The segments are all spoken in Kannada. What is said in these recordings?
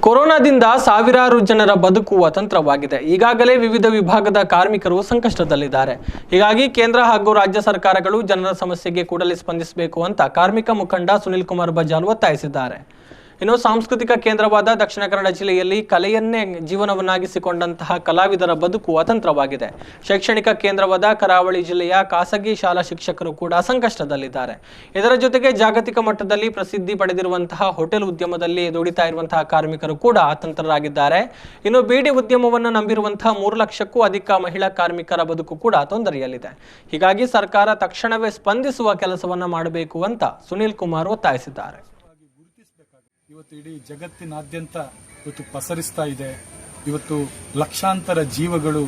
ಕೊರೋನಾದಿಂದ ಸಾವಿರಾರು ಜನರ ಬದುಕು ಅತಂತ್ರವಾಗಿದೆ. ಈಗಾಗಲೇ ವಿವಿಧ ವಿಭಾಗದ ಕಾರ್ಮಿಕರು ಸಂಕಷ್ಟದಲ್ಲಿದ್ದಾರೆ. ಹೀಗಾಗಿ ಕೇಂದ್ರ ಹಾಗೂ ರಾಜ್ಯ ಸರ್ಕಾರಗಳು ಜನರ ಸಮಸ್ಯೆಗೆ ಕೂಡಲೇ ಸ್ಪಂದಿಸಬೇಕು ಅಂತ ಕಾರ್ಮಿಕ ಮುಖಂಡ ಸುನಿಲ್ ಕುಮಾರ್ ಬಜಾಲ್ ಒತ್ತಾಯಿಸಿದ್ದಾರೆ. ಇನ್ನು ಸಾಂಸ್ಕೃತಿಕ ಕೇಂದ್ರವಾದ ದಕ್ಷಿಣ ಕನ್ನಡ ಜಿಲ್ಲೆಯಲ್ಲಿ ಕಲೆಯನ್ನೇ ಜೀವನವನ್ನಾಗಿಸಿಕೊಂಡಂತಹ ಕಲಾವಿದರ ಬದುಕು ಅತಂತ್ರವಾಗಿದೆ. ಶೈಕ್ಷಣಿಕ ಕೇಂದ್ರವಾದ ಕರಾವಳಿ ಜಿಲ್ಲೆಯ ಖಾಸಗಿ ಶಾಲಾ ಶಿಕ್ಷಕರು ಕೂಡ ಸಂಕಷ್ಟದಲ್ಲಿದ್ದಾರೆ. ಇದರ ಜೊತೆಗೆ ಜಾಗತಿಕ ಮಟ್ಟದಲ್ಲಿ ಪ್ರಸಿದ್ಧಿ ಪಡೆದಿರುವಂತಹ ಹೋಟೆಲ್ ಉದ್ಯಮದಲ್ಲಿ ದುಡಿತಾ ಇರುವಂತಹ ಕಾರ್ಮಿಕರು ಕೂಡ ಅತಂತ್ರರಾಗಿದ್ದಾರೆ. ಇನ್ನು ಬೀಡಿ ಉದ್ಯಮವನ್ನು ನಂಬಿರುವಂತಹ 3 ಲಕ್ಷಕ್ಕೂ ಅಧಿಕ ಮಹಿಳಾ ಕಾರ್ಮಿಕರ ಬದುಕು ಕೂಡ ತೊಂದರೆಯಲ್ಲಿದೆ. ಹೀಗಾಗಿ ಸರ್ಕಾರ ತಕ್ಷಣವೇ ಸ್ಪಂದಿಸುವ ಕೆಲಸವನ್ನ ಮಾಡಬೇಕು ಅಂತ ಸುನಿಲ್ ಕುಮಾರ್ ಒತ್ತಾಯಿಸಿದ್ದಾರೆ. ಇವತ್ತು ಇಡೀ ಜಗತ್ತಿನಾದ್ಯಂತ ಇವತ್ತು ಪಸರಿಸ್ತಾ ಇದೆ. ಇವತ್ತು ಲಕ್ಷಾಂತರ ಜೀವಗಳು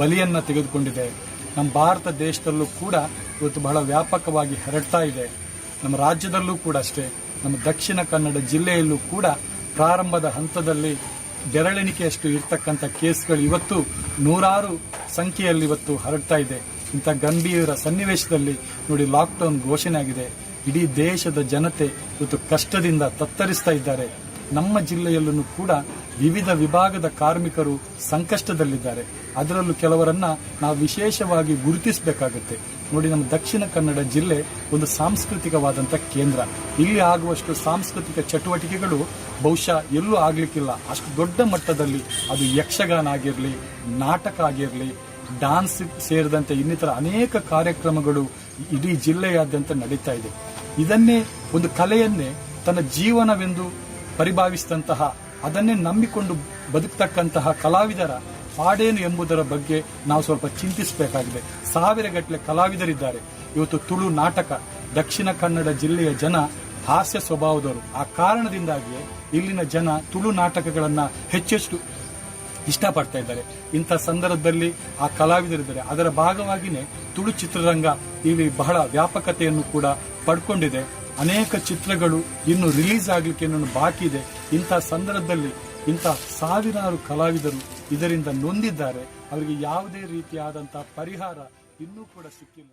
ಬಲಿಯನ್ನ ತೆಗೆದುಕೊಂಡಿದೆ. ನಮ್ಮ ಭಾರತ ದೇಶದಲ್ಲೂ ಕೂಡ ಇವತ್ತು ಬಹಳ ವ್ಯಾಪಕವಾಗಿ ಹರಡ್ತಾ ಇದೆ. ನಮ್ಮ ರಾಜ್ಯದಲ್ಲೂ ಕೂಡ ಅಷ್ಟೇ, ನಮ್ಮ ದಕ್ಷಿಣ ಕನ್ನಡ ಜಿಲ್ಲೆಯಲ್ಲೂ ಕೂಡ ಪ್ರಾರಂಭದ ಹಂತದಲ್ಲಿ ಬೆರಳೆಣಿಕೆಯಷ್ಟು ಇರ್ತಕ್ಕಂಥ ಕೇಸ್ಗಳು ಇವತ್ತು ನೂರಾರು ಸಂಖ್ಯೆಯಲ್ಲಿ ಇವತ್ತು ಹರಡ್ತಾ ಇದೆ. ಇಂಥ ಗಂಭೀರ ಸನ್ನಿವೇಶದಲ್ಲಿ ನೋಡಿ ಲಾಕ್ಡೌನ್ ಘೋಷಣೆ ಆಗಿದೆ. ಇಡೀ ದೇಶದ ಜನತೆ ಇವತ್ತು ಕಷ್ಟದಿಂದ ತತ್ತರಿಸ್ತಾ ಇದ್ದಾರೆ. ನಮ್ಮ ಜಿಲ್ಲೆಯಲ್ಲೂ ಕೂಡ ವಿವಿಧ ವಿಭಾಗದ ಕಾರ್ಮಿಕರು ಸಂಕಷ್ಟದಲ್ಲಿದ್ದಾರೆ. ಅದರಲ್ಲೂ ಕೆಲವರನ್ನ ನಾವು ವಿಶೇಷವಾಗಿ ಗುರುತಿಸಬೇಕಾಗುತ್ತೆ. ನೋಡಿ, ನಮ್ಮ ದಕ್ಷಿಣ ಕನ್ನಡ ಜಿಲ್ಲೆ ಒಂದು ಸಾಂಸ್ಕೃತಿಕವಾದಂಥ ಕೇಂದ್ರ. ಇಲ್ಲಿ ಆಗುವಷ್ಟು ಸಾಂಸ್ಕೃತಿಕ ಚಟುವಟಿಕೆಗಳು ಬಹುಶಃ ಎಲ್ಲೂ ಆಗ್ಲಿಕ್ಕಿಲ್ಲ. ಅಷ್ಟು ದೊಡ್ಡ ಮಟ್ಟದಲ್ಲಿ ಅದು ಯಕ್ಷಗಾನ ಆಗಿರಲಿ, ನಾಟಕ ಆಗಿರಲಿ, ಡಾನ್ಸ್ ಸೇರಿದಂತೆ ಇನ್ನಿತರ ಅನೇಕ ಕಾರ್ಯಕ್ರಮಗಳು ಇಡೀ ಜಿಲ್ಲೆಯಾದ್ಯಂತ ನಡೀತಾ ಇದೆ. ಇದನ್ನೇ ಒಂದು ಕಲೆಯನ್ನೇ ತನ್ನ ಜೀವನವೆಂದು ಪರಿಭಾವಿಸಿದಂತಹ, ಅದನ್ನೇ ನಂಬಿಕೊಂಡು ಬದುಕತಕ್ಕಂತಹ ಕಲಾವಿದರ ಪಾಡೇನು ಎಂಬುದರ ಬಗ್ಗೆ ನಾವು ಸ್ವಲ್ಪ ಚಿಂತಿಸಬೇಕಾಗಿದೆ. ಸಾವಿರಗಟ್ಟಲೆ ಕಲಾವಿದರಿದ್ದಾರೆ. ಇವತ್ತು ತುಳು ನಾಟಕ, ದಕ್ಷಿಣ ಕನ್ನಡ ಜಿಲ್ಲೆಯ ಜನ ಹಾಸ್ಯ ಸ್ವಭಾವದವರು. ಆ ಕಾರಣದಿಂದಾಗಿಯೇ ಇಲ್ಲಿನ ಜನ ತುಳು ನಾಟಕಗಳನ್ನ ಹೆಚ್ಚೆಚ್ಚು ಇಷ್ಟಪಡ್ತಾ ಇದ್ದಾರೆ. ಇಂಥ ಸಂದರ್ಭದಲ್ಲಿ ಆ ಕಲಾವಿದರಿದ್ದಾರೆ. ಅದರ ಭಾಗವಾಗಿಯೇ ತುಳು ಚಿತ್ರರಂಗ ಇಲ್ಲಿ ಬಹಳ ವ್ಯಾಪಕತೆಯನ್ನು ಕೂಡ ಪಡ್ಕೊಂಡಿದೆ. ಅನೇಕ ಚಿತ್ರಗಳು ಇನ್ನು ರಿಲೀಸ್ ಆಗಲಿಕ್ಕೆ ಬಾಕಿ ಇದೆ. ಇಂಥ ಸಂದರ್ಭದಲ್ಲಿ ಇಂಥ ಸಾವಿರಾರು ಕಲಾವಿದರು ಇದರಿಂದ ನೊಂದಿದ್ದಾರೆ. ಅವರಿಗೆ ಯಾವುದೇ ರೀತಿಯಾದಂತಹ ಪರಿಹಾರ ಇನ್ನೂ ಕೂಡ ಸಿಕ್ಕಿಲ್ಲ.